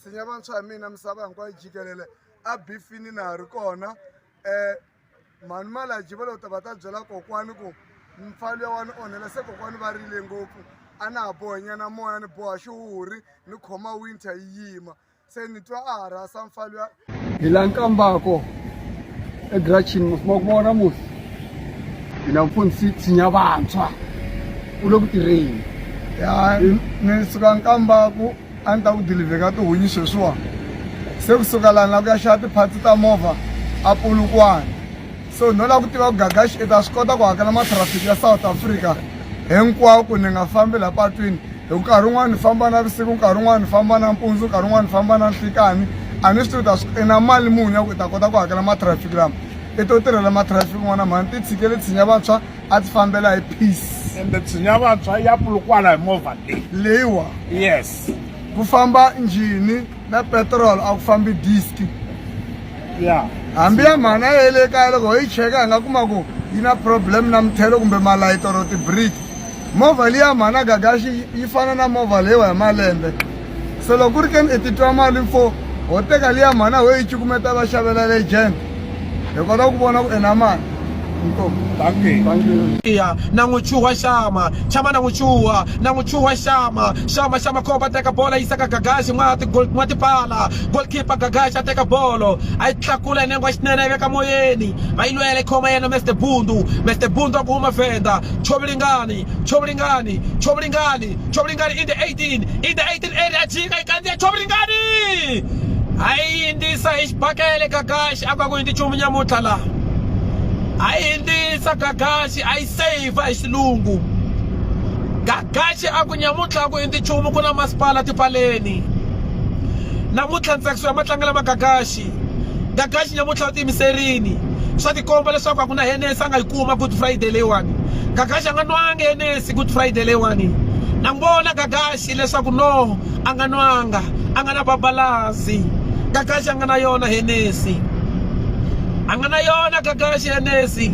Tshinya vantshwa mina misava hinkwayo jikelele a bifini na ha ri kona mani malaji va lo ta va ta byela kokwani ku mfalo ya wani onhela se kokwani va rile ngopfu a na ha bohanyana moya ni boha xihuhuri ni khoma winter yi yima se ni twa a ha rasa mfalo ya hi la nkambako egrachini vona musi hi na mfundhisi Tshinya vantshwa u le ku tirheni ya ni suka nkambako a ni ta ku deliver ka tihunyi sweswiwa se kusuka lani la ku ya xava tiphatsi ta movha a Polokwane so no la ku tiva ku Gagash i ta swi kota ku hakela matrafiki ya South Africa hinkwawo ku ni nga fambi la patwini hi nkarhi wun'wani ni famba na vusiku nkarhi wun'wani ni famba na mpundzu nkarhi wun'wani ni famba na nhlikani a ni swi tivi i na mali muni ya ku i ta kota ku hakela matrafiki lama i to tirhela matrafiki n'wana mhani ti tshikele Tshinya vantshwa a ti fambela hi peace ende Tshinya vantshwa ya Polokwane hi movha leyiwa yes ku famba injini na petrol a ku fambi disk yeah hambi ya mhana ya le kaya loko hi cheka hi nga kuma ku yi na problem na mithelo kumbe malayiti or tibriki movha liya mhana Gagash yi fana na movha leyiwa hi malembe se loko ku ri keni i titwa mali mfo ho teka liya mhana ho yi cukumeta va xavela legend hi kota ku vona ku i na mali iya nanguchuwa shama nanguchuwa shama koba teka bola isaka Gagash mwati pala goalkeeper Gagash ateka bolo aitlakula nengwa xinene veka moyeni vailwele khoma yena Mr Bundu akuma venda choblingani in the 18 area jika ikandia choblingani ai ndisa ishbakele Gagash akwaku indi chumunya mutala ayindisa Gagash ayisave xilungu Gagash akunyamutla ku indi chumu kuna masipala tipaleni namutla ntsakso ya matlangela ma Gagash nyamutla timiserini swa tikomba leswaku a ku na Hennessy a nga yi kuma Good Friday leyiwani Gagash a nga nwanga Hennessy Good Friday leyiwani na ngibona Gagash leswaku no a nga nwanga a nga na babalazi Gagash a nga na yona Hennessy Gagash Hennessy